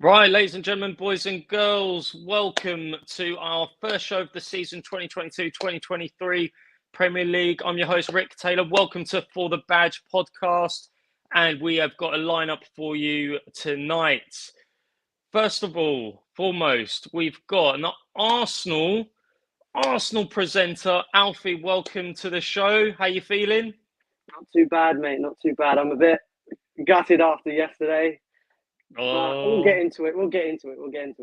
Right, ladies and gentlemen, boys and girls, welcome to our first show of the season 2022-2023 Premier League. I'm your host, Rick Taylor. Welcome to For the Badge podcast, and we have got a lineup for you tonight. First of all, foremost, we've got an Arsenal presenter. Alfie, welcome to the show. How you feeling? Not too bad, mate. Not too bad. I'm a bit gutted after yesterday. But we'll get into it.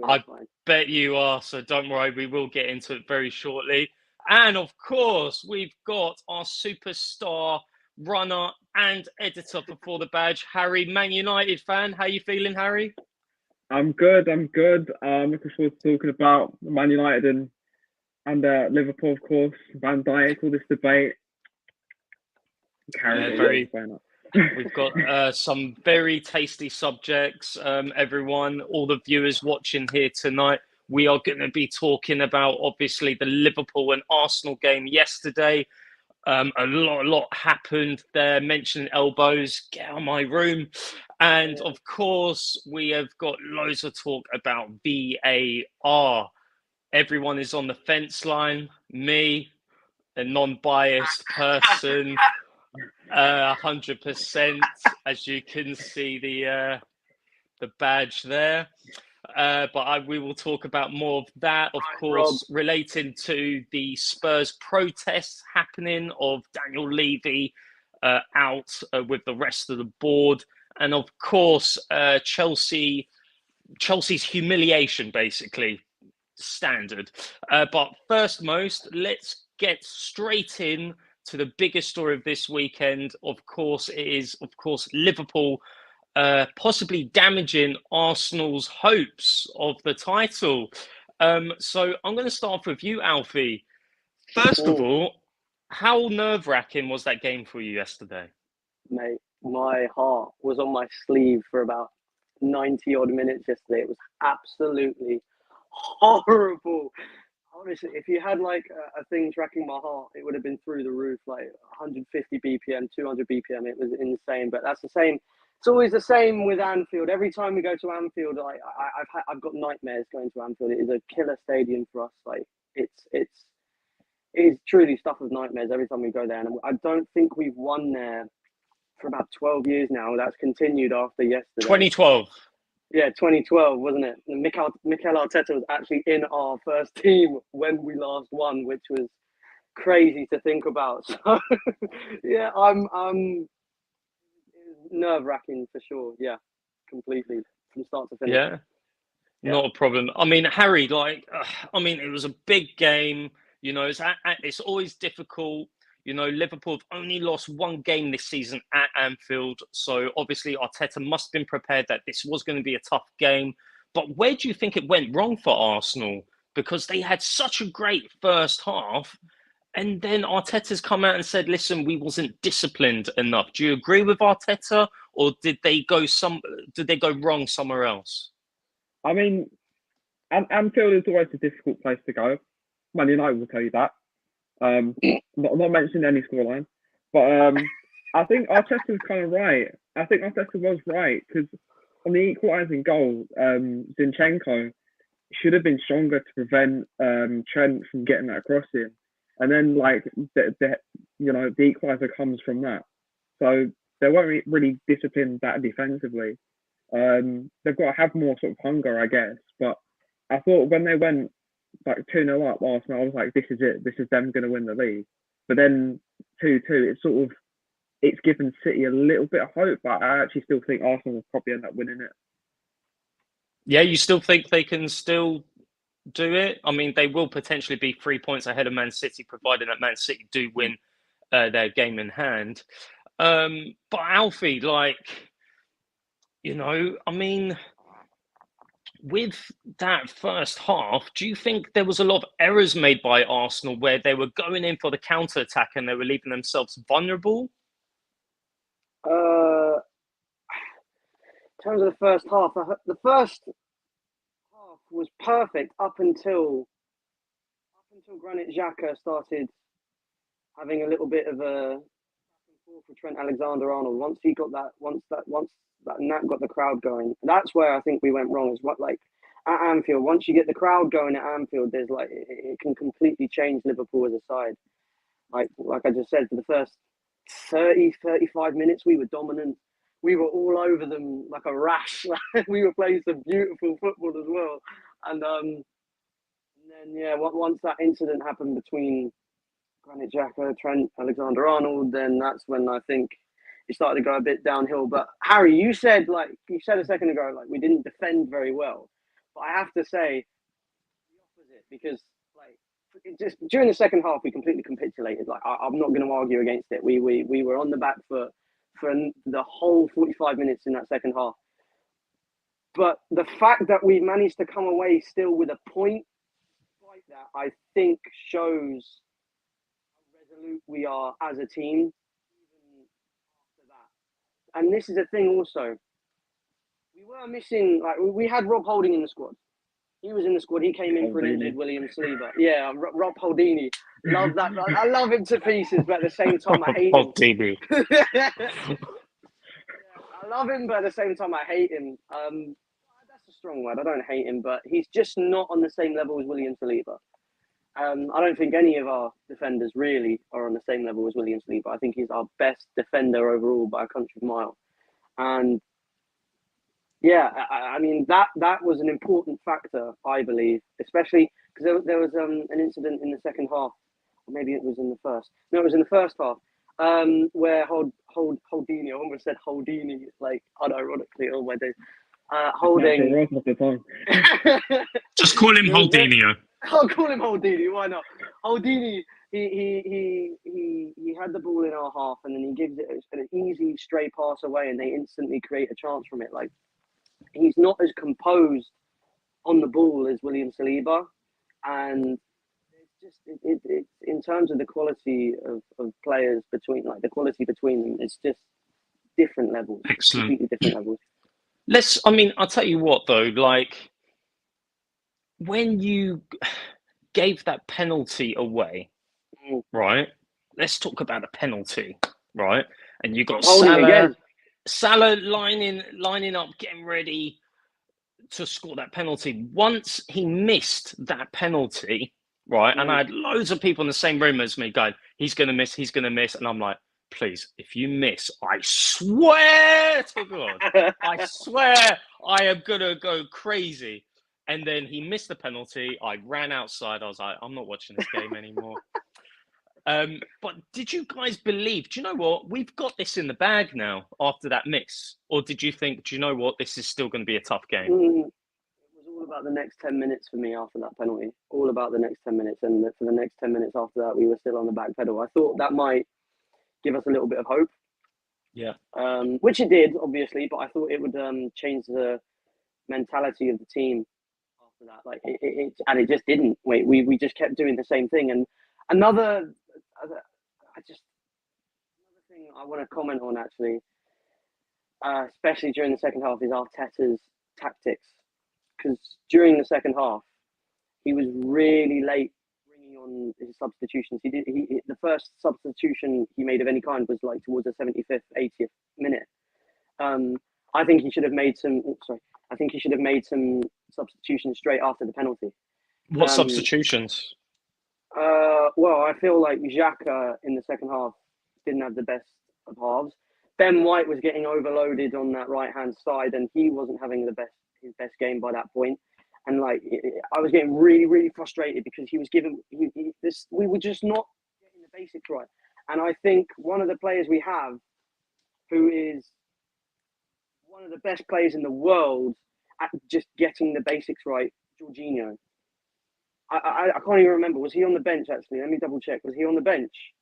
I bet you are, so don't worry, we will get into it very shortly. And of course, we've got our superstar runner and editor for the badge, Harry, Man United fan. How you feeling, Harry? I'm good. I'm looking forward to talking about Man United and Liverpool, of course. Van Dijk, all this debate. We've got some very tasty subjects, everyone, all the viewers watching here tonight. We are going to be talking about, obviously, the Liverpool and Arsenal game yesterday. A lot happened there. Mentioning elbows, get out of my room. And, of course, we have got loads of talk about VAR. Everyone is on the fence line. Me, a non-biased person. 100%, as you can see the badge there. But we will talk about more of that, of course, relating to the Spurs protests happening of Daniel Levy out with the rest of the board, and of course Chelsea's humiliation, basically standard. But first, let's get straight in to the biggest story of this weekend. Of course, it is, Liverpool possibly damaging Arsenal's hopes of the title. So I'm going to start off with you, Alfie. First of all, how nerve-wracking was that game for you yesterday? Mate, my heart was on my sleeve for about 90-odd minutes yesterday. It was absolutely horrible. Honestly, if you had like a thing tracking my heart, it would have been through the roof, like 150 BPM, 200 BPM. It was insane. But that's the same. It's always the same with Anfield. Every time we go to Anfield, I've got nightmares going to Anfield. It is a killer stadium for us. Like it is truly stuff of nightmares every time we go there. And I don't think we've won there for about 12 years now. That's continued after yesterday. 2012. Yeah, 2012, wasn't it? Mikel Arteta was actually in our first team when we last won, which was crazy to think about. So, yeah, I'm nerve-wracking for sure. Yeah, completely from start to finish. Yeah, not a problem. I mean, Harry, it was a big game. You know, it's always difficult. You know, Liverpool have only lost one game this season at Anfield. So obviously Arteta must have been prepared that this was going to be a tough game. But where do you think it went wrong for Arsenal? Because they had such a great first half. And then Arteta's come out and said, listen, we wasn't disciplined enough. Do you agree with Arteta? Or did they go wrong somewhere else? I mean, Anfield is always a difficult place to go. Man United will tell you that. Not mentioning any scoreline, but I think Arteta's kind of right. I think Arteta was right because on the equalising goal, Zinchenko should have been stronger to prevent Trent from getting that across him, and then the equaliser comes from that. So they weren't really disciplined that defensively. They've got to have more sort of hunger, I guess. But I thought when they went like 2-0 up Arsenal, I was like, this is it. This is them going to win the league. But then 2-2, it's given City a little bit of hope, but I actually still think Arsenal will probably end up winning it. Yeah, you still think they can still do it? I mean, they will potentially be 3 points ahead of Man City, provided that Man City do win their game in hand. But Alfie, with that first half, do you think there was a lot of errors made by Arsenal where they were going in for the counter-attack and they were leaving themselves vulnerable? In terms of the first half was perfect up until Granit Xhaka started having a little bit of a for Trent Alexander-Arnold. Once that got the crowd going, that's where I think we went wrong. Is what like at Anfield. Once you get the crowd going at Anfield, there's like it can completely change Liverpool as a side. Like I just said, for the first 30, 35 minutes, we were dominant. We were all over them like a rash. We were playing some beautiful football as well. And then once that incident happened between Granit Xhaka, Trent Alexander-Arnold, then that's when I think it started to go a bit downhill. But Harry, you said a second ago, like we didn't defend very well. But I have to say the opposite, because just during the second half we completely capitulated. Like I'm not going to argue against it. We were on the back foot for the whole 45 minutes in that second half. But the fact that we managed to come away still with a point like that, I think shows how resolute we are as a team even after that. And this is a thing also. We were missing, we had Rob Holding in the squad. He was in the squad. He came in for an injured William Saliba. Yeah, Rob Holdini. Love that. I love him to pieces, but at the same time, I hate him. I love him, but at the same time, I hate him. That's a strong word. I don't hate him, but he's just not on the same level as William Saliba. I don't think any of our defenders really are on the same level as William Saliba. I think he's our best defender overall by a country mile. And yeah, I mean, that was an important factor, I believe, especially because there was an incident in the second half, or maybe it was in the first. No, it was in the first half, where Holdini, I almost said Holdini, like unironically, oh my days, Holding. Just call him Holdinio. I'll call him Holdini. Why not? Holdini. He had the ball in our half, and then he gives it an easy stray pass away, and they instantly create a chance from it. Like, he's not as composed on the ball as William Saliba, and it's just in terms of the quality of players between them, it's just different levels. Excellent. Completely different levels. I'll tell you what though, like when you gave that penalty away, right? Let's talk about a penalty, right? And you got Salah lining up, getting ready to score that penalty. Once he missed that penalty, right? And I had loads of people in the same room as me going, he's going to miss. And I'm like, please, if you miss, I swear to God, I swear I am going to go crazy. And then he missed the penalty. I ran outside. I was like, I'm not watching this game anymore. But did you guys believe, do you know what? We've got this in the bag now after that miss. Or did you think, do you know what? This is still going to be a tough game. It was all about the next 10 minutes for me after that penalty. All about the next 10 minutes. And for the next 10 minutes after that, we were still on the back pedal. I thought that might give us a little bit of hope. Yeah. Which it did, obviously. But I thought it would change the mentality of the team after that. Like and it just didn't. We just kept doing the same thing. And another thing I want to comment on, actually, especially during the second half, is Arteta's tactics. Because during the second half, he was really late bringing on his substitutions. The first substitution he made of any kind was like towards the 75th, 80th minute. I think he should have made some. I think he should have made some substitutions straight after the penalty. What substitutions? Well, I feel like Xhaka in the second half didn't have the best of halves. Ben White was getting overloaded on that right-hand side, and he wasn't having his best game by that point. And I was getting really, really frustrated because he was giving we were just not getting the basics right. And I think one of the players we have, who is one of the best players in the world at just getting the basics right, Jorginho. I can't even remember. Was he on the bench, actually? Let me double check. Was he on the bench?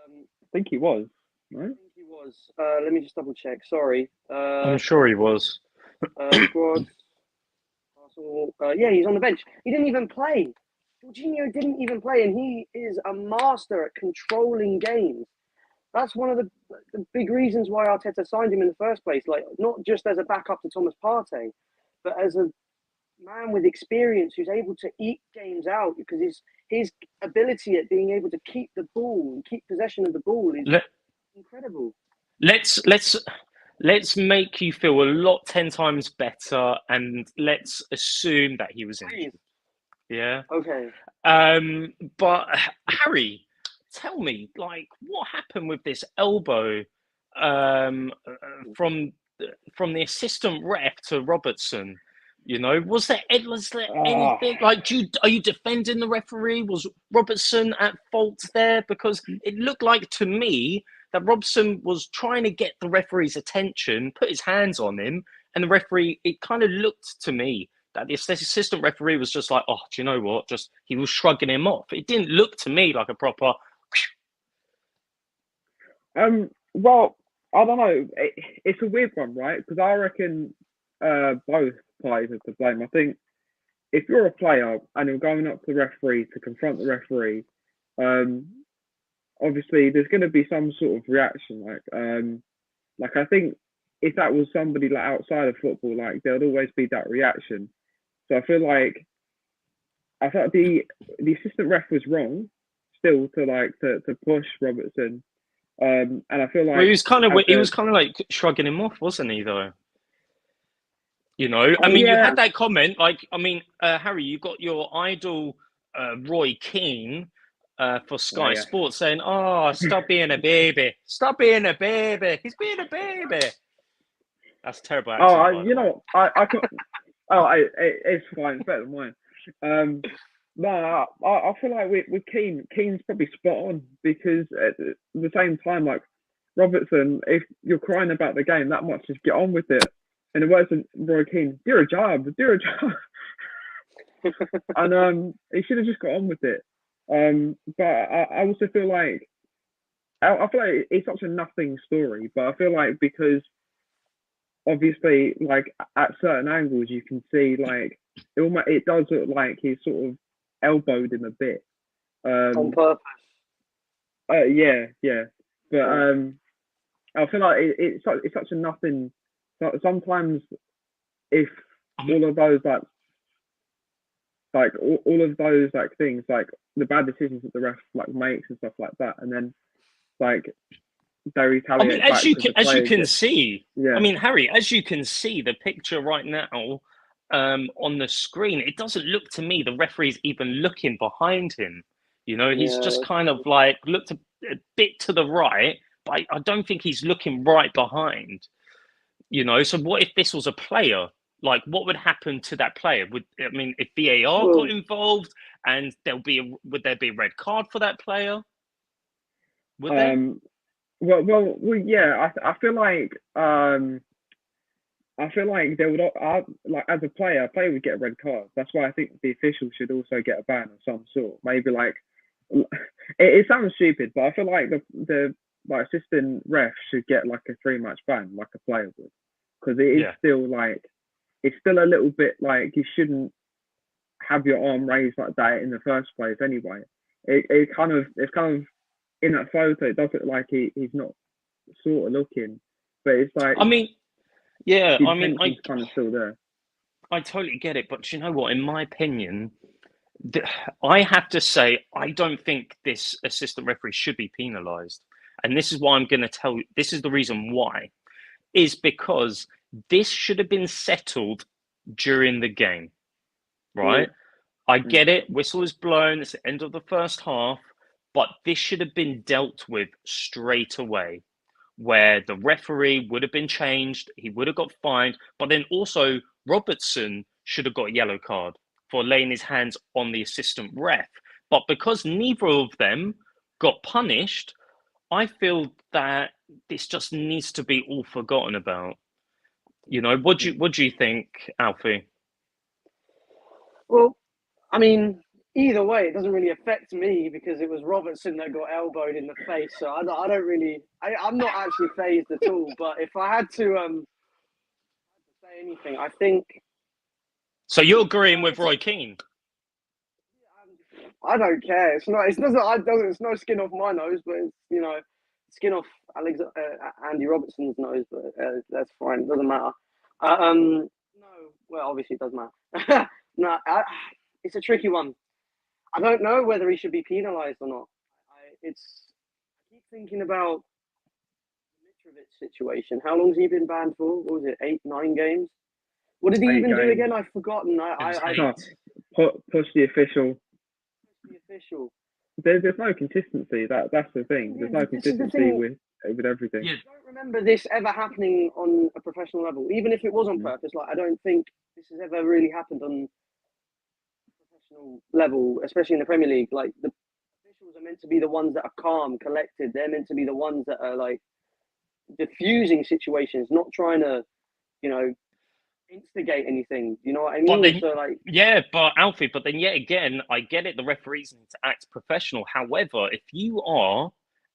I think he was, right? I think he was. Let me just double check. Sorry. I'm sure he was. Squad. Yeah, he's on the bench. He didn't even play. Jorginho didn't even play, and he is a master at controlling games. That's one of the big reasons why Arteta signed him in the first place. Like, not just as a backup to Thomas Partey, but as a man with experience who's able to eke games out, because his ability at being able to keep the ball and keep possession of the ball is incredible. Let's make you feel a lot 10 times better, and let's assume that he was injured. Yeah. Okay. But Harry, tell me, like, what happened with this elbow from the assistant ref to Robertson? You know, was there anything like? Are you defending the referee? Was Robertson at fault there? Because it looked like to me that Robertson was trying to get the referee's attention, put his hands on him, and the referee. It kind of looked to me that the assistant referee was just like, oh, do you know what? Just he was shrugging him off. It didn't look to me like a proper. Well, I don't know. It's a weird one, right? Because I reckon both parties are to blame. I think if you're a player and you're going up to the referee to confront the referee, obviously there's going to be some sort of reaction. Like I think if that was somebody like outside of football, like there'd always be that reaction. So I feel like the assistant ref was wrong still to push Robertson. And I feel like he was kind of like shrugging him off, wasn't he? Though, you know, I mean, you had that comment. Like, I mean, Harry, you got your idol Roy Keane for Sky Sports saying, "Oh, stop being a baby, stop being a baby. He's being a baby." That's terrible. Accent, you know, I can. It's fine. It's better than mine. No, I feel like with Keane's probably spot on because at the same time, like Robertson, if you're crying about the game that much, just get on with it. In the words of Roy Keane, do a job. And he should have just got on with it. But I also feel like I feel like it's such a nothing story, but I feel like because obviously, like at certain angles, you can see like it does look like he's sort of elbowed him a bit. On purpose. Yeah. But I feel like it's such a nothing. Sometimes if all of those all of those like things, like the bad decisions that the ref like makes and stuff like that, and then like they retaliate. I mean, as you can see, yeah. I mean, Harry, as you can see, the picture right now on the screen, it doesn't look to me the referee's even looking behind him. You know, he's just kind of like looked a bit to the right, but I don't think he's looking right behind. You know, so what if this was a player? Like, what would happen to that player? If VAR got involved, and would there be a red card for that player? Would there? Well, yeah. I feel like they would like as a player would get a red card. That's why I think the officials should also get a ban of some sort. Maybe like it sounds stupid, but I feel like the like assistant ref should get like a 3-match ban, like a player would, because it is still like it's still a little bit like you shouldn't have your arm raised like that in the first place anyway. It's kind of in that photo. It does look like he's not sort of looking, but it's like he's kind of still there. I totally get it, but you know what? In my opinion, I have to say I don't think this assistant referee should be penalised, and this is why I'm going to tell you. This is the reason why, is because this should have been settled during the game, right? I get it. Whistle is blown. It's the end of the first half, but this should have been dealt with straight away, where the referee would have been changed. He would have got fined, but then also Robertson should have got a yellow card for laying his hands on the assistant ref. But because neither of them got punished, I feel that this just needs to be all forgotten about. You know, what do you think, Alfie? Well, I mean, either way, it doesn't really affect me because it was Robertson that got elbowed in the face. So I'm not actually phased at all. But if I had to say anything, I think. So you're agreeing with Roy Keane? I don't care. It's no skin off my nose, but it's, skin off Andy Robertson's nose. But that's fine. It doesn't matter. No, well, obviously it does matter. No, it's a tricky one. I don't know whether he should be penalised or not. I keep thinking about Mitrovic situation. How long has he been banned for? What was it? 8, 9 games? What did he 8 even do games. again? I've forgotten. It was Push the official. The official. There's no consistency. That's the thing. There's no consistency with everything. Yeah. I don't remember this ever happening on a professional level, even if it was on purpose. Like, I don't think this has ever really happened on a professional level, especially in the Premier League. Like, the officials are meant to be the ones that are calm, collected. They're meant to be the ones that are like diffusing situations, not trying to, instigate anything. You know what I mean? Then, so like, yeah, but Alfie, but then yet again, I get it. The referees need to act professional. However, if you are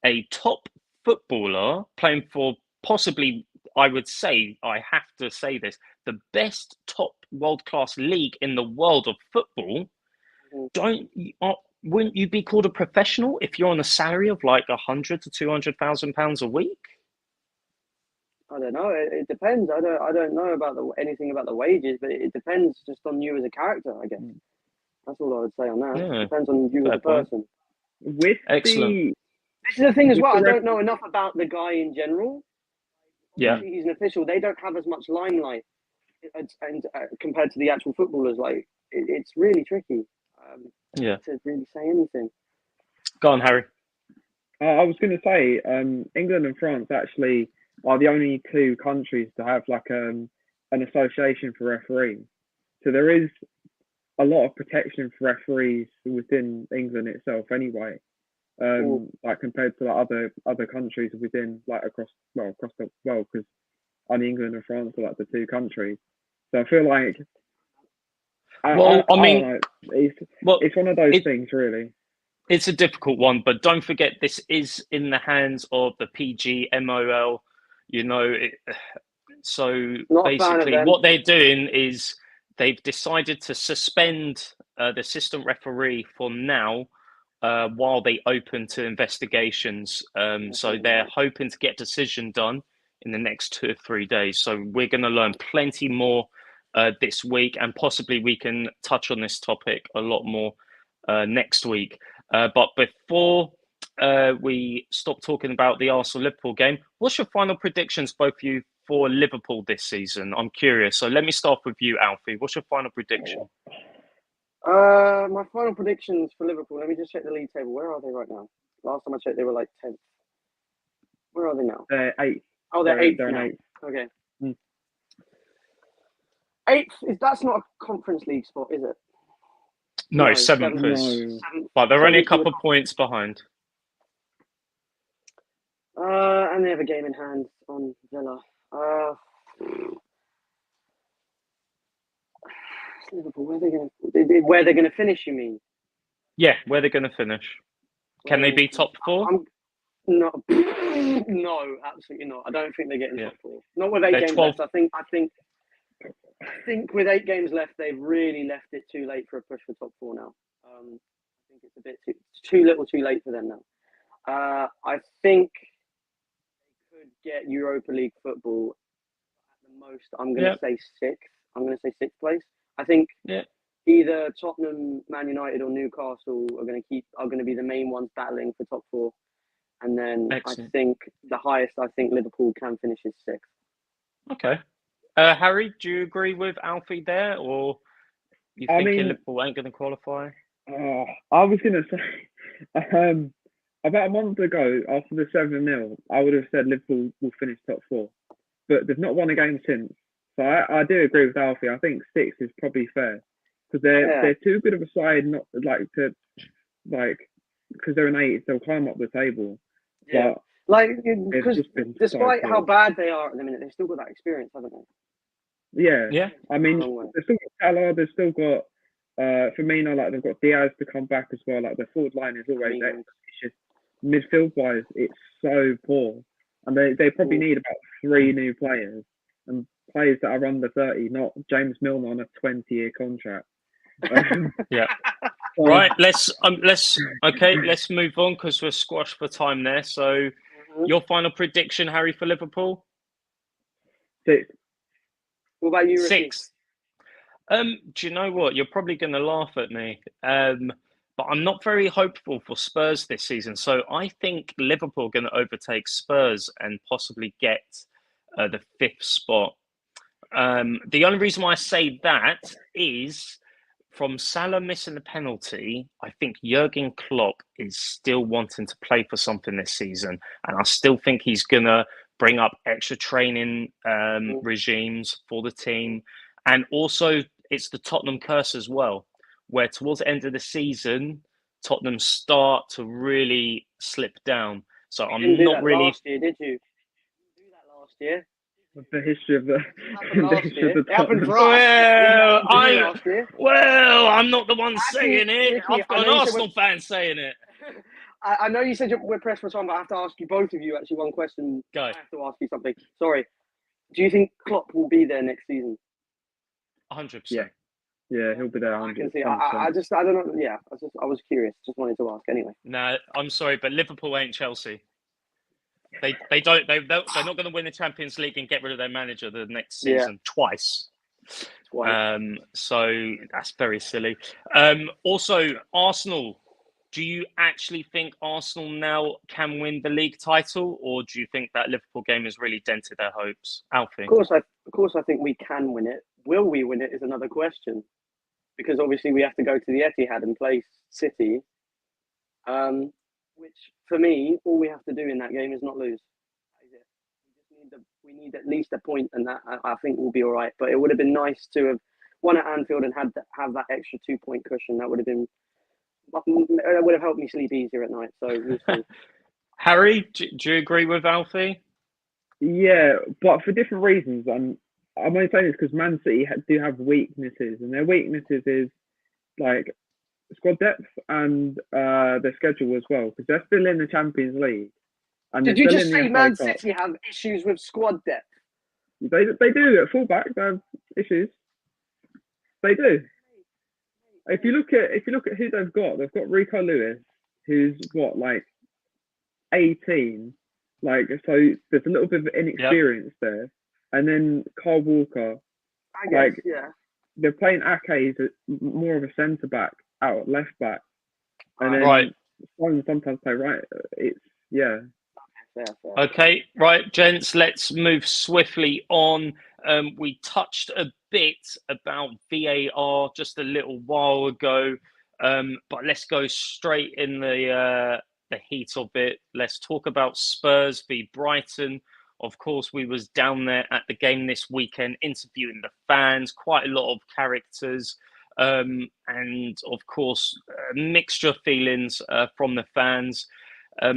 a top footballer playing for possibly, I would say, I have to say this, the best top world-class league in the world of football, wouldn't you be called a professional if you're on a salary of like 100 to 200,000 pounds a week? I don't know. It depends. I don't know about anything about the wages, but it depends just on you as a character, I guess. That's all I would say on that. Yeah, It depends on you as a person. With Excellent. This is the thing as well. I don't know enough about the guy in general. Yeah. Obviously, he's an official. They don't have as much limelight, and compared to the actual footballers, like it's really tricky. Yeah. To really say anything. Go on, Harry. I was going to say, England and France actually are the only two countries to have like an association for referees. So there is a lot of protection for referees within England itself, anyway. Like compared to like other countries within across the world, because only England and France are like the two countries. So I feel like I mean, don't know. It's one of those things, really. It's a difficult one, but don't forget this is in the hands of the PGMOL. So basically, what they're doing is they've decided to suspend the assistant referee for now, while they open to investigations. So they're hoping to get a decision done in the next 2 or 3 days. So we're going to learn plenty more this week, and possibly we can touch on this topic a lot more next week. But before we stop talking about the Arsenal-Liverpool game, what's your final predictions, both of you, for Liverpool this season? I'm curious. So let me start with you, Alfie. What's your final prediction? My final predictions for Liverpool. Let me just check the league table. Where are they right now? Last time I checked, they were like 10th. Where are they now? They're 8th. Oh, they're 8th now. 8th. Okay. 8th, that's not a Conference League spot, is it? No, 7th is. But they're only a couple of points behind. And they have a game in hand on Villa. Liverpool, where they're gonna finish, you mean? Yeah, where they're gonna finish. Can they be top 4? No, absolutely not. I don't think they're getting top 4. Not with 8 games 12. left. I think with 8 games left, they've really left it too late for a push for top 4 now. I think it's a bit too little, too late for them now. I think they could get Europa League football at the most. I'm going to say 6th. I'm going to say 6th place. I think either Tottenham, Man United, or Newcastle are going to be the main ones battling for top 4. And then I think the highest I think Liverpool can finish is 6th. Okay. Harry, do you agree with Alfie there, or you think Liverpool ain't going to qualify? I was going to say, about a month ago, after the 7-0, I would have said Liverpool will finish top 4. But they've not won a game since. So I do agree with Alfie. I think 6 is probably fair. Because they're too good of a side not because they're an 8, they'll climb up the table. Yeah. Because despite how bad they are at the minute, they've still got that experience, haven't they? Yeah. I mean, they've still got Salah, they've still got Firmino, they've got Diaz to come back as well. The forward line is always there. It's just midfield-wise, it's so poor. And they probably need about 3 new players, and players that are under 30, not James Milner on a 20-year contract. Yeah. Right, let's move on because we're squashed for time there. So, your final prediction, Harry, for Liverpool? 6th. What about you, 6th? Do you know what? You're probably going to laugh at me. But but I'm not very hopeful for Spurs this season. So I think Liverpool are going to overtake Spurs and possibly get the 5th spot. The only reason why I say that is from Salah missing the penalty, I think Jurgen Klopp is still wanting to play for something this season. And I still think he's going to bring up extra training regimes for the team. And also, it's the Tottenham curse as well, where towards the end of the season, Tottenham start to really slip down. So I'm not really. Last year, did you? Do that last year? The history of the It happened for us. Well, well, I'm not the one saying it. Nicky, I've got an Arsenal fan saying it. I know you said we're pressed for time, but I have to ask you, both of you, actually, one question. Go. I have to ask you something. Sorry. Do you think Klopp will be there next season? 100%. Yeah, he'll be there. I can see. I don't know. Yeah, I was curious. Just wanted to ask anyway. No, I'm sorry, but Liverpool ain't Chelsea. They're not going to win the Champions League and get rid of their manager the next season twice. So that's very silly. Also, Arsenal. Do you actually think Arsenal now can win the league title, or do you think that Liverpool game has really dented their hopes? Alfie? Of course, I think we can win it. Will we win it is another question, because obviously we have to go to the Etihad and play City. Which for me, all we have to do in that game is not lose. We need at least a point, and that I think we'll be all right. But it would have been nice to have won at Anfield and have that extra 2-point cushion. That would have helped me sleep easier at night. So we'll see. Harry, do you agree with Alfie? Yeah, but for different reasons. I'm only saying this because Man City do have weaknesses, and their weaknesses is like squad depth and their schedule as well, because they're still in the Champions League. And did you just say Man City have issues with squad depth? They do at fullback. They have issues. They do. If you look at who they've got Rico Lewis, who's like 18. Like, so there's a little bit of inexperience there. And then Kyle Walker, they're playing Ake as more of a centre back, out at left back, and then sometimes play right. It's fair. Okay, right, gents. Let's move swiftly on. We touched a bit about VAR just a little while ago, but let's go straight in the heat of it. Let's talk about Spurs v Brighton. Of course, we was down there at the game this weekend interviewing the fans, quite a lot of characters, and of course, a mixture of feelings from the fans,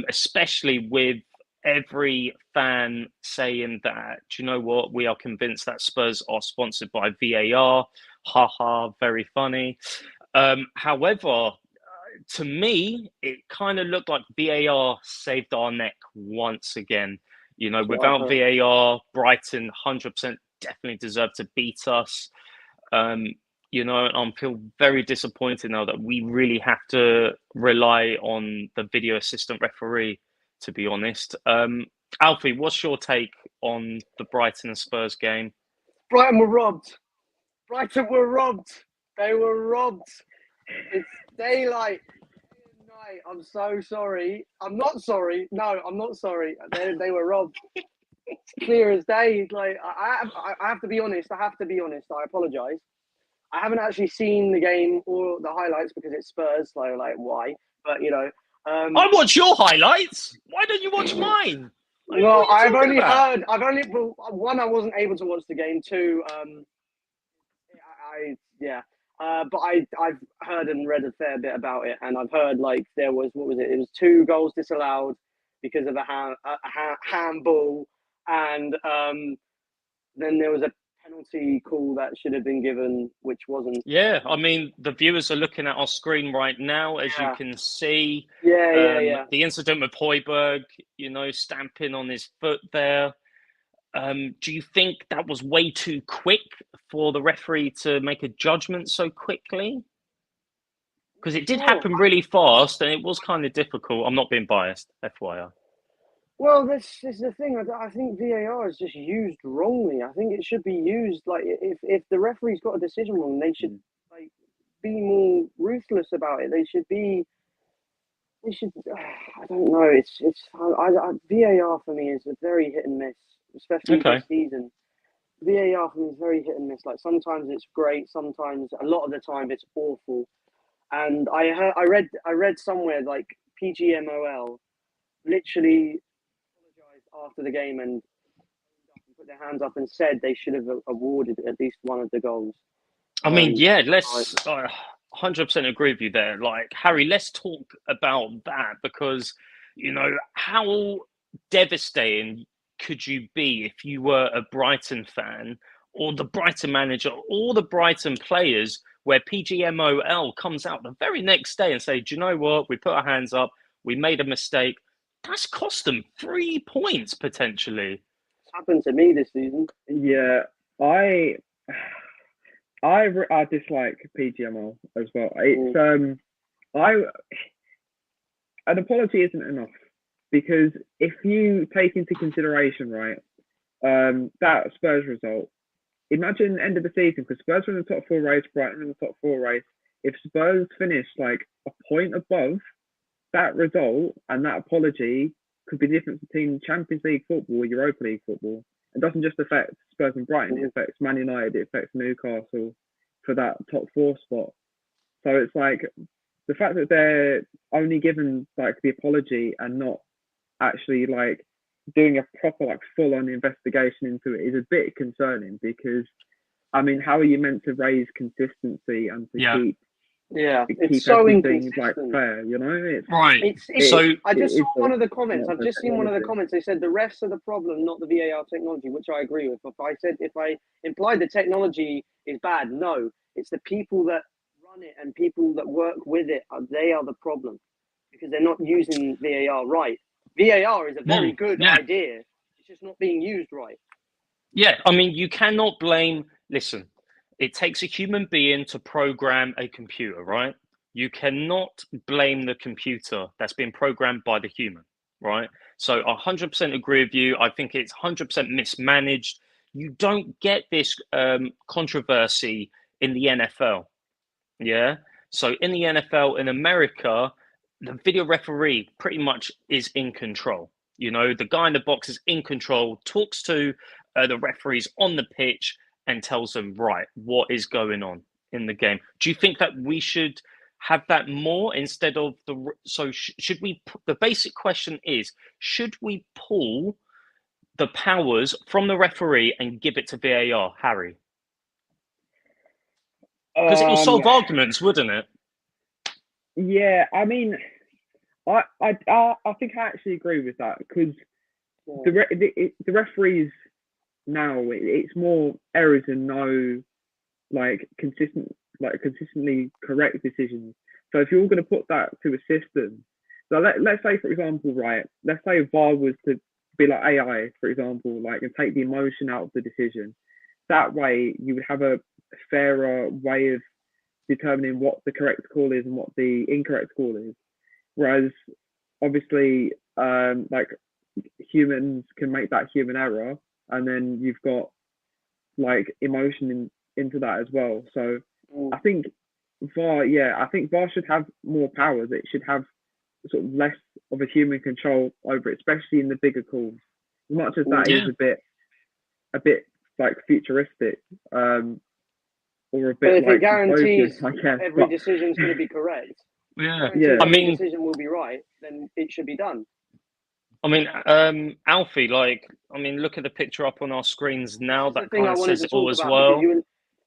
especially with every fan saying that, do you know what, we are convinced that Spurs are sponsored by VAR. Haha, very funny. However, to me, it kind of looked like VAR saved our neck once again. You know, without VAR, Brighton 100% definitely deserved to beat us. You know, I feel very disappointed now that we really have to rely on the video assistant referee, to be honest. Alfie, what's your take on the Brighton and Spurs game? Brighton were robbed. They were robbed. It's daylight. I'm so sorry. I'm not sorry. No, I'm not sorry. They were robbed. Clear as day. Like I have to be honest. I apologise. I haven't actually seen the game or the highlights because it's Spurs. So like why? But you know, I watch your highlights. Why don't you watch mine? Like, well, I've only heard. One, I wasn't able to watch the game. Two, but I've heard and read a fair bit about it, and I've heard like there was It was 2 goals disallowed because of a handball, and then there was a penalty call that should have been given, which wasn't. Yeah, I mean the viewers are looking at our screen right now, as you can see. The incident with Højbjerg, you know, stamping on his foot there. Do you think that was way too quick for the referee to make a judgment so quickly? Because it did happen really fast, and it was kind of difficult. I'm not being biased, FYI. Well, this is the thing. I think VAR is just used wrongly. I think it should be used like if the referee's got a decision wrong, they should be more ruthless about it. They should be. They should. I don't know. VAR for me is a very hit and miss, especially this season. VAR for me is very hit and miss. Like sometimes it's great, sometimes a lot of the time it's awful. And I read somewhere like PGMOL literally apologized after the game and put their hands up and said they should have awarded at least one of the goals. I mean, yeah, let's 100% agree with you there. Like, Harry, let's talk about that because, you know, how devastating could you be if you were a Brighton fan or the Brighton manager or the Brighton players where PGMOL comes out the very next day and say, do you know what? We put our hands up. We made a mistake. That's cost them 3 points potentially. It's happened to me this season. Yeah, I dislike PGMOL as well. It's an apology isn't enough because if you take into consideration, right, that Spurs result, imagine end of the season because Spurs were in the top 4 race, Brighton in the top 4 race. If Spurs finished like a point above that result and that apology could be the difference between Champions League football or Europa League football. It doesn't just affect Spurs and Brighton, it affects Man United, it affects Newcastle for that top 4 spot. So it's like the fact that they're only given like the apology and not actually like doing a proper like full-on investigation into it is a bit concerning because I mean, how are you meant to raise consistency and to keep it's so inconsistent. Like fair, you know? I just saw one of the comments. I've just seen one of the comments. They said the refs are the problem, not the VAR technology, which I agree with. If I implied the technology is bad, no, it's the people that run it and people that work with it. They are the problem because they're not using VAR right. VAR is a very good idea. It's just not being used right. Yeah, I mean, you cannot blame. Listen. It takes a human being to program a computer, right? You cannot blame the computer that's been programmed by the human, right? So I 100% agree with you. I think it's 100% mismanaged. You don't get this controversy in the NFL, yeah? So in the NFL in America, the video referee pretty much is in control. You know, the guy in the box is in control, talks to the referees on the pitch, and tells them, right, what is going on in the game. Do you think that we should have that more instead of should we, the basic question is, should we pull the powers from the referee and give it to VAR, Harry? Because it will solve arguments, wouldn't it? Yeah, I mean, I think I actually agree with that because the referees now it's more errors and no consistently correct decisions. So if you're going to put that to a system, so let's say for example, right, let's say VAR was to be like AI, for example, like and take the emotion out of the decision. That way you would have a fairer way of determining what the correct call is and what the incorrect call is. Whereas obviously like humans can make that human error. And then you've got like emotion into that as well. So I think VAR should have more powers. It should have sort of less of a human control over it, especially in the bigger calls. As much as that is a bit like futuristic, or a bit. But if like it guarantees every decision decision's going to be correct, I mean, the decision will be right, then it should be done. I mean, Alfie, look at the picture up on our screens now. That kind of says it all as well.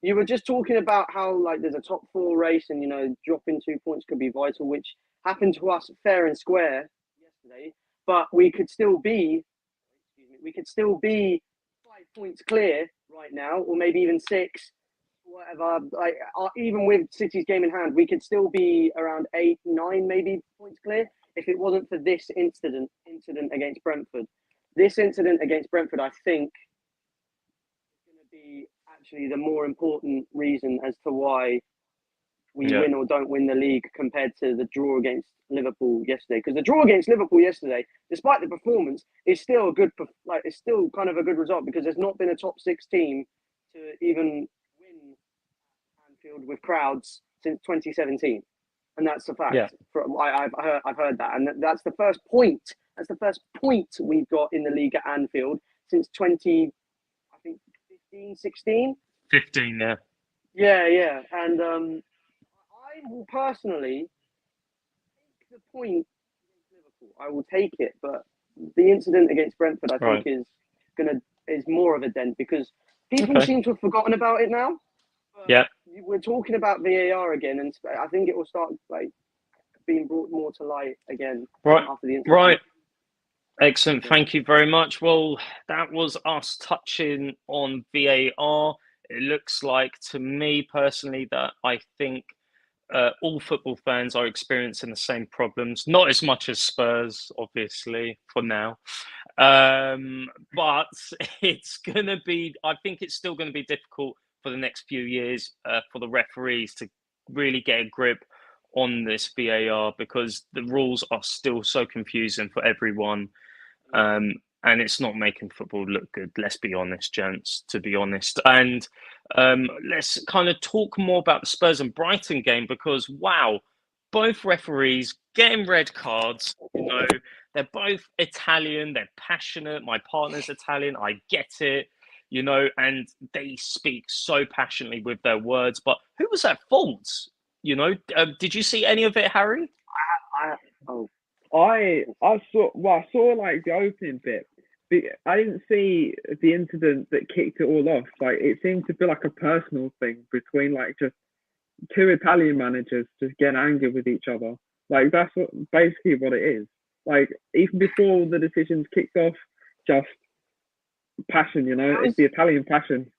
You were just talking about how like there's a top 4 race and, you know, dropping 2 points could be vital, which happened to us fair and square yesterday. But we could still be 5 points clear right now, or maybe even 6, whatever. Like even with City's game in hand, we could still be around 8, 9, maybe points clear. If it wasn't for this incident against Brentford. This incident against Brentford, I think, is going to be actually the more important reason as to why we win or don't win the league compared to the draw against Liverpool yesterday. Because the draw against Liverpool yesterday, despite the performance, is still it's still kind of a good result because there's not been a top 6 team to even win Anfield with crowds since 2017, and that's the fact. Yeah. I've heard that, and that's the first point. That's the first point we've got in the league at Anfield since 15, 16. 15, yeah. Yeah, and I will personally take the point against Liverpool. I will take it, but the incident against Brentford, I think, is more of a dent because people seem to have forgotten about it now. Yeah, we're talking about VAR again, and I think it will start like being brought more to light again after the incident. Right. Excellent. Thank you very much. Well, that was us touching on VAR. It looks like to me personally that I think all football fans are experiencing the same problems. Not as much as Spurs, obviously, for now. But it's going to be, I think it's still going to be difficult for the next few years for the referees to really get a grip on this VAR because the rules are still so confusing for everyone. And it's not making football look good. Let's be honest, gents, to be honest. And let's kind of talk more about the Spurs and Brighton game because, wow, both referees getting red cards. You know, they're both Italian. They're passionate. My partner's Italian. I get it. You know, and they speak so passionately with their words. But who was at fault? You know, did you see any of it, Harry? I saw like the opening bit. I didn't see the incident that kicked it all off. Like it seemed to be like a personal thing between like just two Italian managers just getting angry with each other. Like that's basically what it is. Like even before the decisions kicked off, just passion. You know, it's the Italian passion.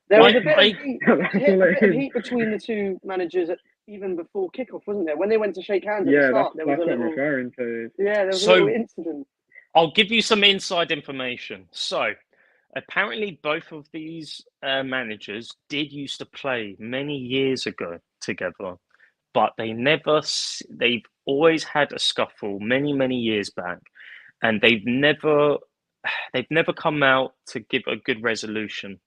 There was a bit of heat between the two managers even before kickoff, wasn't there? When they went to shake hands at the start, there was a little. I'm referring to. Yeah, there was a little incident. I'll give you some inside information. So, apparently, both of these managers did used to play many years ago together, but they've always had a scuffle many years back, and they've never come out to give a good resolution.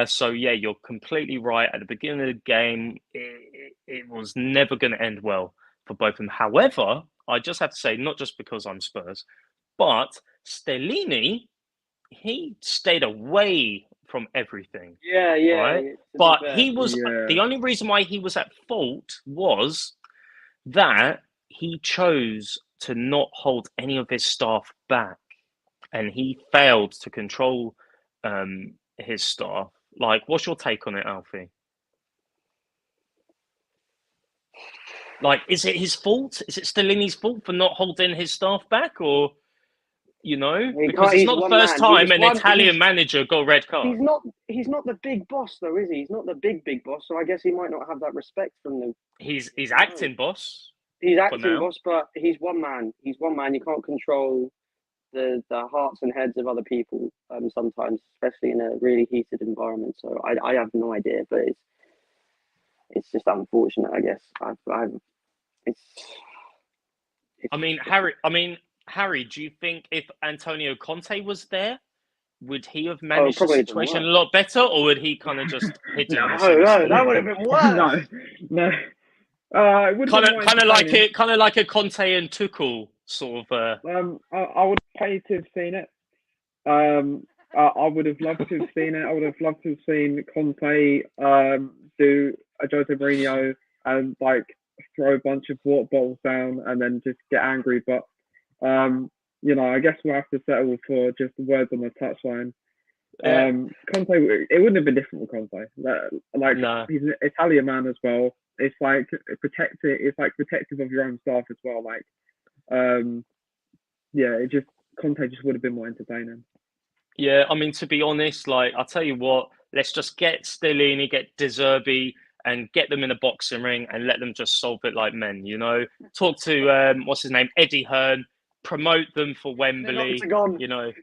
So yeah, you're completely right. At the beginning of the game, it was never going to end well for both of them. However, I just have to say, not just because I'm Spurs, but Stellini, he stayed away from everything. Yeah. Right? But he was the only reason why he was at fault was that he chose to not hold any of his staff back, and he failed to control his staff. Like, what's your take on it, Alfie? Like, is it his fault? Is it Stellini's fault for not holding his staff back, or because it's not the first time an Italian manager got a red card. He's not the big boss, though, is he? He's not the big boss, so I guess he might not have that respect from them. He's acting boss. He's acting boss, but he's one man. He's one man. You can't control the hearts and heads of other people sometimes, especially in a really heated environment. So I have no idea, but it's just unfortunate, I guess. Harry, do you think if Antonio Conte was there, would he have managed the situation a lot better, or would he kind of just hit it? No, that would have been worse. No. Kind of like a Conte and Tuchel sort of. I would pay to have seen it. I would have loved to have seen it. I would have loved to have seen Conte do a Jose Mourinho and like throw a bunch of water bottles down and then just get angry. But I guess we'll have to settle for just the words on the touchline. Conte, it wouldn't have been different with Conte. No. He's an Italian man as well. It's like protective of your own staff as well. Like, Conte just would have been more entertaining. Yeah, I mean, to be honest, like, I'll tell you what, let's just get Stellini, get De Zerbi, and get them in a boxing ring and let them just solve it like men, Talk to, what's his name, Eddie Hearn, promote them for Wembley,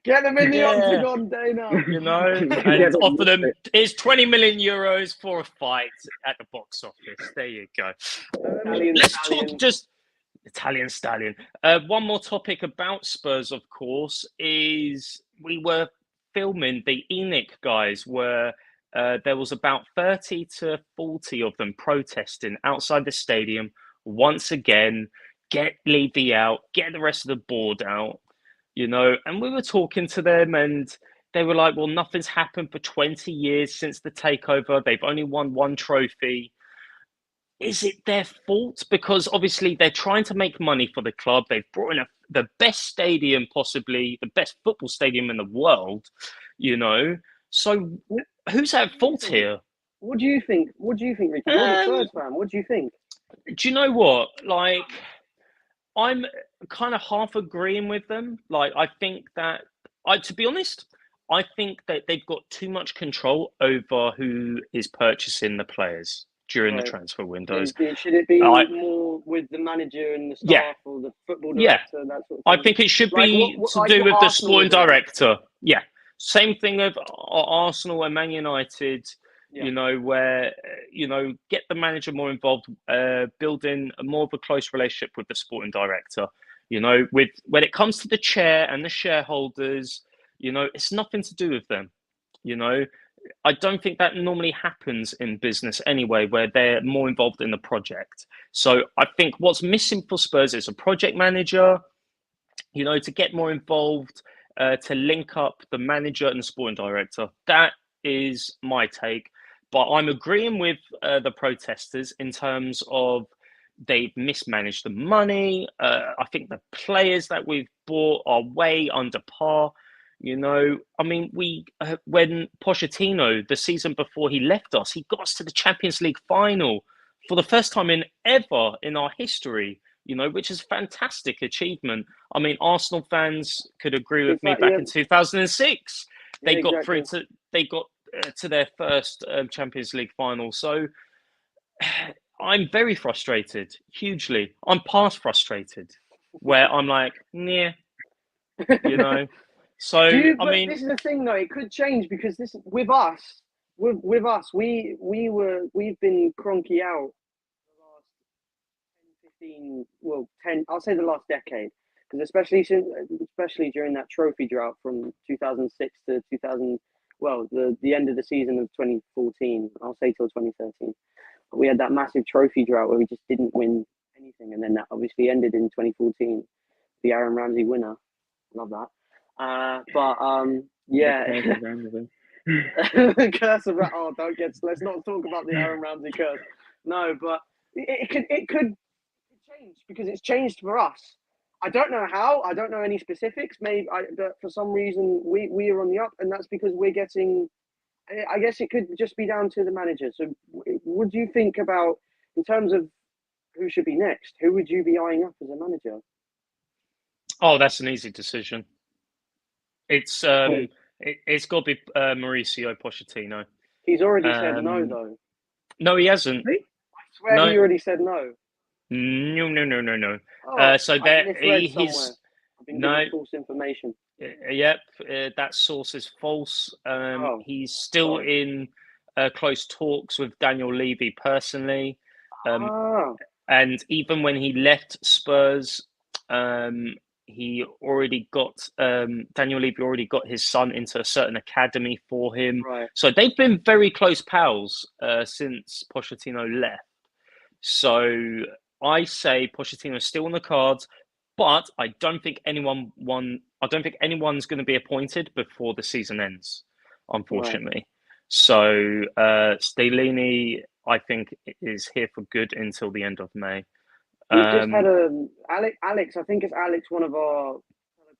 Get them in the octagon, Dana. And offer them, here's 20 million euros for a fight at the box office. There you go. Let's talk just Italian stallion. One more topic about Spurs, of course, is we were filming, the ENIC guys were there was about 30 to 40 of them protesting outside the stadium once again. Get Levy out, get the rest of the board out, and we were talking to them and they were like, well, nothing's happened for 20 years since the takeover. They've only won one trophy. Is it their fault? Because obviously they're trying to make money for the club. They've brought in the best stadium, possibly the best football stadium in the world, So who's at fault here? What do you think? Ricky? You're a Spurs fan. What do you think? Do you know what? Like, I'm kind of half agreeing with them. Like, I think that, to be honest, I think that they've got too much control over who is purchasing the players during the transfer windows. Should it be more with the manager and the staff or the football director? That sort of thing? I think it should be to do with the sporting director. Yeah. Same thing with Arsenal and Man United. Where, get the manager more involved, building more of a close relationship with the sporting director. When it comes to the chair and the shareholders, it's nothing to do with them. I don't think that normally happens in business anyway, where they're more involved in the project. So I think what's missing for Spurs is a project manager, to get more involved, to link up the manager and the sporting director. That is my take. But I'm agreeing with the protesters in terms of they've mismanaged the money. I think the players that we've bought are way under par. I mean, when Pochettino, the season before he left us, he got us to the Champions League final for the first time ever in our history, which is a fantastic achievement. I mean, Arsenal fans could agree with me back in 2006. They got through to their first Champions League final. So I'm very frustrated, hugely. I'm past frustrated, where I'm like, yeah, So I mean, this is the thing, though. It could change because this with us, we've been cronky out the last 10, 15, 10. I'll say the last decade, because especially during that trophy drought from 2006 to 2000. Well, the end of the season of 2014, I'll say till 2013. We had that massive trophy drought where we just didn't win anything. And then that obviously ended in 2014, the Aaron Ramsey winner. Love that. Yeah. The curse of let's not talk about the Aaron Ramsey curse. No, but it could change because it's changed for us. I don't know how. I don't know any specifics. Maybe, but for some reason we are on the up, and that's because we're getting. I guess it could just be down to the manager. So, what do you think about in terms of who should be next? Who would you be eyeing up as a manager? Oh, that's an easy decision. It's got to be Mauricio Pochettino. He's already said no, though. No, he hasn't. I swear he already said no. No. Oh, so there, he's no false information. Yep, that source is false. He's still in close talks with Daniel Levy personally, and even when he left Spurs, he already got Daniel Levy already got his son into a certain academy for him. Right. So they've been very close pals since Pochettino left. So I say Pochettino's still on the cards, but I don't think anyone's going to be appointed before the season ends, unfortunately. Right. So Stellini, I think, is here for good until the end of May. We've just had Alex. I think it's Alex, one of our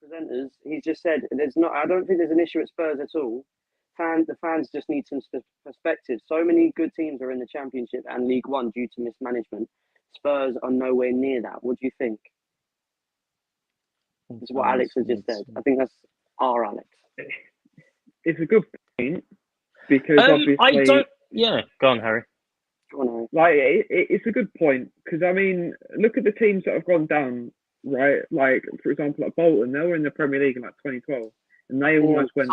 presenters. He's just said I don't think there's an issue at Spurs at all. The fans just need some perspective. So many good teams are in the Championship and League One due to mismanagement. Spurs are nowhere near that. What do you think? That's what Alex has just said. I think that's our Alex. It's a good point because obviously I don't. Yeah, go on, Harry. Like it's a good point because I mean, look at the teams that have gone down, right? Like for example, like Bolton, they were in the Premier League in like 2012, and they almost went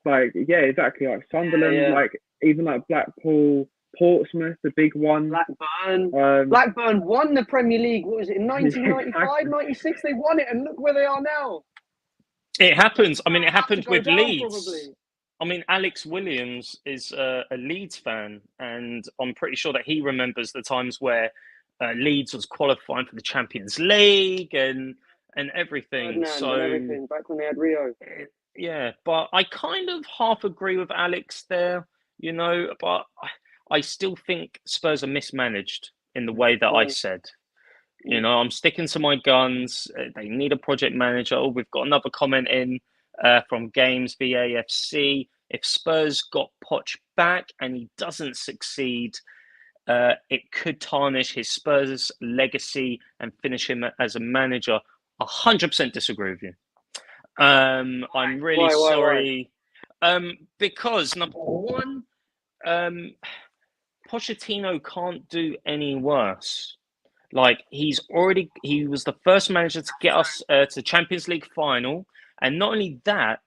like yeah, exactly, like Sunderland, like even like Blackpool, Portsmouth, the big one. Blackburn won the Premier League. What was it in 1995, 96? They won it, and look where they are now. It happens. I mean, it happened with Leeds. Probably. I mean, Alex Williams is a Leeds fan, and I'm pretty sure that he remembers the times where Leeds was qualifying for the Champions League and everything. Ferdinand So and everything back when they had Rio. yeah, but I kind of half agree with Alex there, but I still think Spurs are mismanaged in the way that I said. I'm sticking to my guns. They need a project manager. Oh, we've got another comment in from Games VAFC. If Spurs got Poch back and he doesn't succeed, it could tarnish his Spurs legacy and finish him as a manager. 100% disagree with you. I'm really sorry. Because number one, Pochettino can't do any worse. Like he was the first manager to get us to Champions League final, and not only that,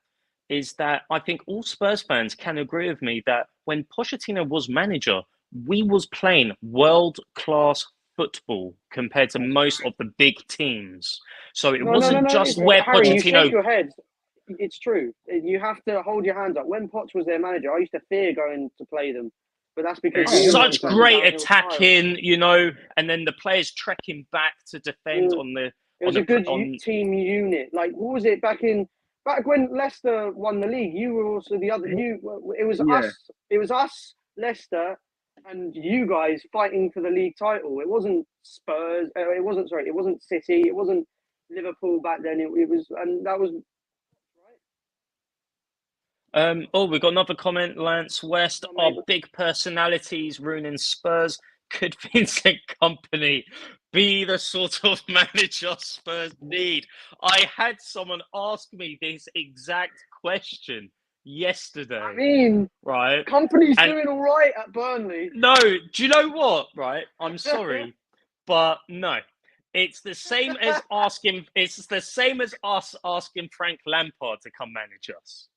is that I think all Spurs fans can agree with me that when Pochettino was manager, we was playing world-class football compared to most of the big teams. So it wasn't just where Harry, Pochettino. You shake your head. It's true. You have to hold your hands up. When Poch was their manager, I used to fear going to play them. But that's because such great attacking, and then the players trekking back to defend on the. It was a good team unit. Like what was it back when Leicester won the league? You were also the other. It was us. It was us, Leicester, and you guys fighting for the league title. It wasn't Spurs. It wasn't City. It wasn't Liverpool back then. It was, and that was. We've got another comment. Lance West, are big personalities ruining Spurs? Could Vincent Kompany be the sort of manager Spurs need? I had someone ask me this exact question yesterday. I mean, right? Kompany's doing all right at Burnley. No, do you know what? Right, I'm sorry, but no. It's the same as asking. It's the same as us asking Frank Lampard to come manage us.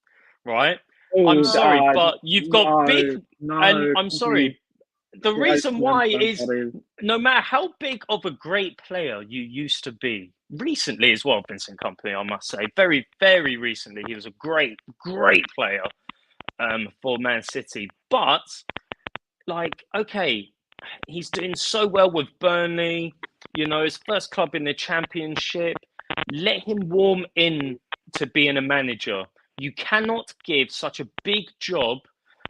Right? I'm sorry, but you've got big. And I'm sorry. The reason why is no matter how big of a great player you used to be, recently as well, Vincent Kompany, I must say, very, very recently, he was a great, great player for Man City. But, okay, he's doing so well with Burnley, his first club in the Championship. Let him warm in to being a manager. You cannot give such a big job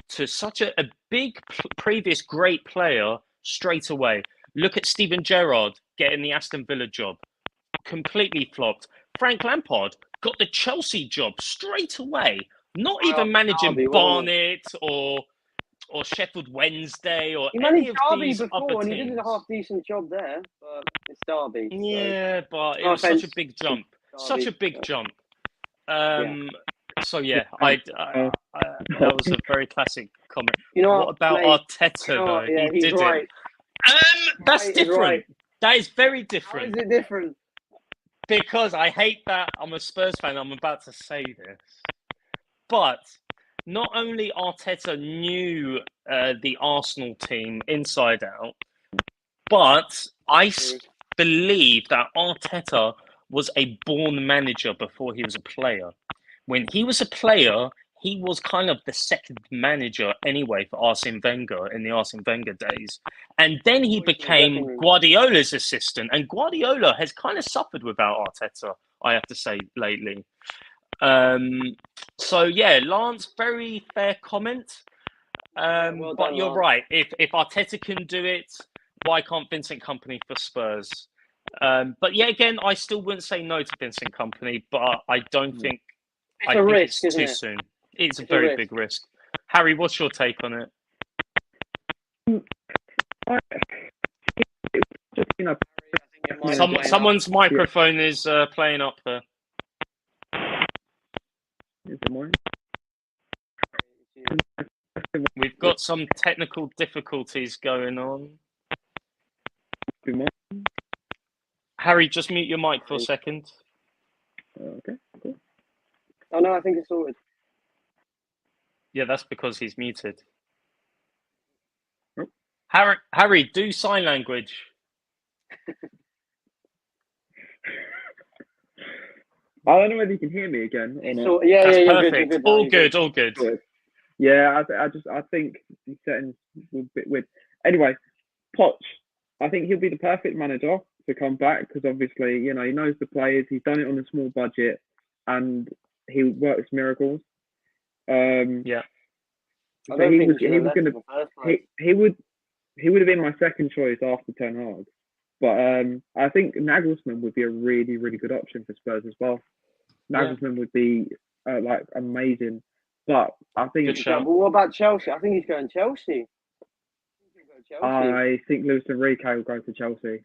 to such a big previous great player straight away. Look at Steven Gerrard getting the Aston Villa job. Completely flopped. Frank Lampard got the Chelsea job straight away. Not even managing Derby, Barnet or Sheffield Wednesday or he any managed of Derby these before, other and teams. he did a half decent job there, but it's Derby. Yeah, but it was such a big jump. Such a big jump. So yeah, that was a very classic comment. What about Arteta though? Yeah, he did right. it. That's different. Right. That is very different. How is it different? Because I hate that I'm a Spurs fan. I'm about to say this, but not only Arteta knew the Arsenal team inside out, but I believe that Arteta was a born manager before he was a player. When he was a player, he was kind of the second manager anyway for Arsene Wenger in the Arsene Wenger days. And then he became Guardiola's assistant. And Guardiola has kind of suffered without Arteta, I have to say, lately. So, yeah, Lance, very fair comment. Well but you're Lance. Right. If Arteta can do it, why can't Vincent Kompany for Spurs? But yeah, again, I still wouldn't say no to Vincent Kompany, but I don't think it's a risk, it's too soon. It's a very big risk. Harry, what's your take on it? Someone's microphone is playing up there. We've got some technical difficulties going on. Harry, just mute your mic for a second. Okay, cool. Oh no, I think it's sorted. Yeah, that's because he's muted. Harry, do sign language. I don't know whether you can hear me again. Yeah, that's yeah, perfect. good, all good. Good. Yeah, I think the settings will be a bit weird. Anyway, Poch, I think he'll be the perfect manager to come back because obviously, he knows the players. He's done it on a small budget, and he works miracles. Yeah. I So don't he think was he should he have was left going in the first place. he would have been my second choice after Ten Hag. But I think Nagelsmann would be a really, really good option for Spurs as well. Nagelsmann would be like amazing. But I think Good shout. But what about Chelsea? I think he's going Chelsea. I think Luis Enrique will go to Chelsea.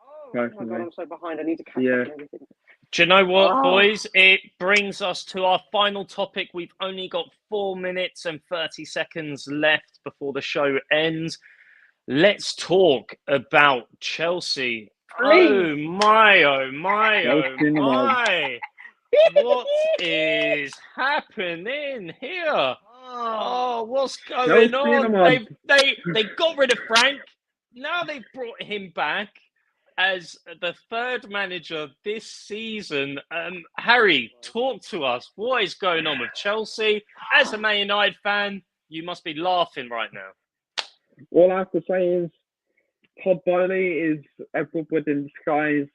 Oh my Personally. god, I'm so behind. I need to catch up Yeah. on everything. Do you know what, boys? It brings us to our final topic. We've only got 4 minutes and 30 seconds left before the show ends. Let's talk about Chelsea. Please. Oh my, oh my, oh Chelsea in the my. What is happening here? Oh, what's going Chelsea in the on? mud. They got rid of Frank. Now they've brought him back as the third manager this season. Harry, talk to us. What is going on with Chelsea? As a Man United fan, you must be laughing right now. All I have to say is Todd Bowley is Edward Wood in disguise.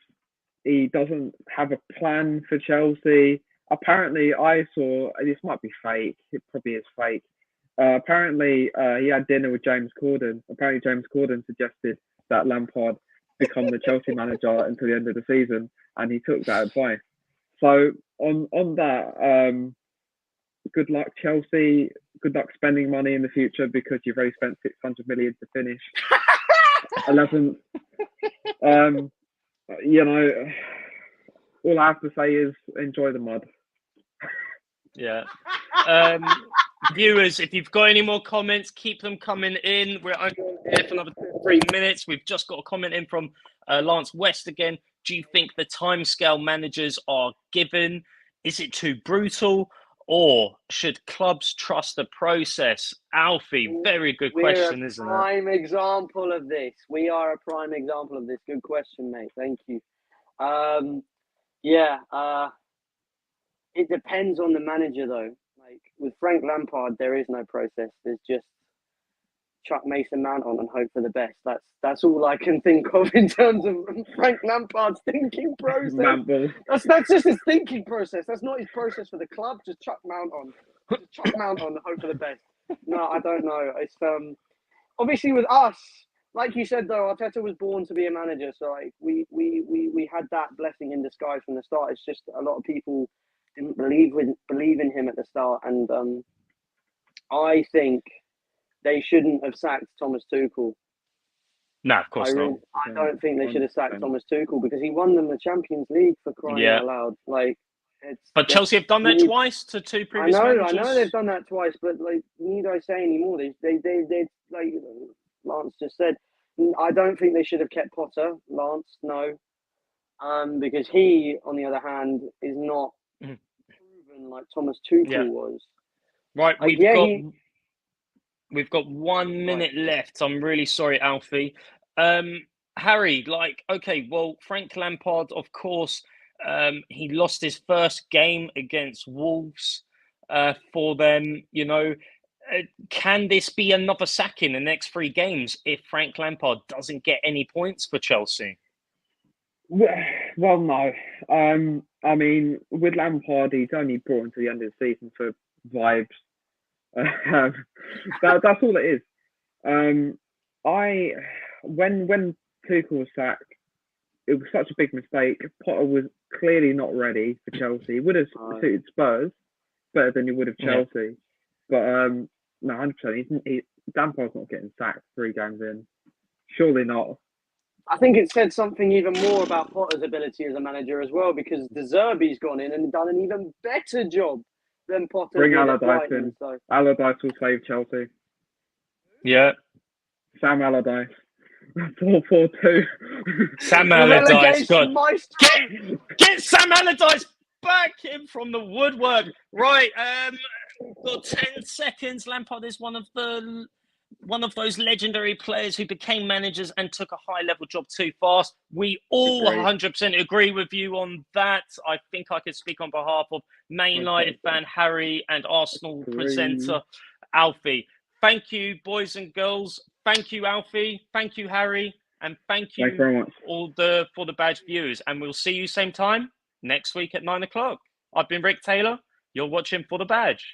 He doesn't have a plan for Chelsea. Apparently, I saw, this might be fake, it probably is fake. Apparently, he had dinner with James Corden. Apparently, James Corden suggested that Lampard become the Chelsea manager until the end of the season, and he took that advice. So, on that, good luck, Chelsea. Good luck spending money in the future because you've already spent 600 million to finish 11th. All I have to say is enjoy the mud. Yeah. Viewers, if you've got any more comments, keep them coming in. We're only on here for another 3 minutes. We've just got a comment in from Lance West again. Do you think the timescale managers are given? Is it too brutal? Or should clubs trust the process? Alfie, very good question, isn't it? We're a prime example of this. We are a prime example of this. Good question, mate. Thank you. It depends on the manager, though. Like with Frank Lampard, there is no process. There's just chuck Mason Mount on and hope for the best. That's all I can think of in terms of Frank Lampard's thinking process. That's just his thinking process. That's not his process for the club. Just chuck Mount on. Just chuck Mount on and hope for the best. No, I don't know. It's obviously with us, like you said though, Arteta was born to be a manager. So like we had that blessing in disguise from the start. It's just a lot of people didn't believe in him at the start, and I think they shouldn't have sacked Thomas Tuchel. No, of course not. I don't think they should have sacked Thomas Tuchel because he won them the Champions League for crying out loud. Like, but Chelsea have done that twice to two previous managers. I know they've done that twice, but like, need I say any more? They like Lance just said. I don't think they should have kept Potter. Lance, no, because he, on the other hand, is not proven like Thomas Tuchel was. Right, we've got 1 minute left. I'm really sorry, Alfie. Harry, okay, well, Frank Lampard, of course, he lost his first game against Wolves for them. Can this be another sack in the next 3 games if Frank Lampard doesn't get any points for Chelsea? Well, no. I mean, with Lampard, he's only brought him to the end of the season for vibes. That's all it is. When Tuchel was sacked, it was such a big mistake. Potter was clearly not ready for Chelsea. He would have suited Spurs better than he would have Chelsea. But no, 100%. Lampard's not getting sacked 3 games in. Surely not. I think it said something even more about Potter's ability as a manager as well, because De Zerbi's gone in and done an even better job than Potter. Bring Allardyce in. So. Allardyce will save Chelsea. Yeah. Sam Allardyce. 4-4-2. Sam Allardyce. God. Get Sam Allardyce back in from the woodwork. Right. We've got 10 seconds. Lampard is one of those legendary players who became managers and took a high-level job too fast. We all 100% agree with you on that. I think I could speak on behalf of Man United fan Harry and Arsenal presenter Alfie. Thank you, boys and girls. Thank you, Alfie. Thank you, Harry. And thank you Thanks very much. all the For the Badge viewers. And we'll see you same time next week at 9 o'clock. I've been Rick Taylor. You're watching For the Badge.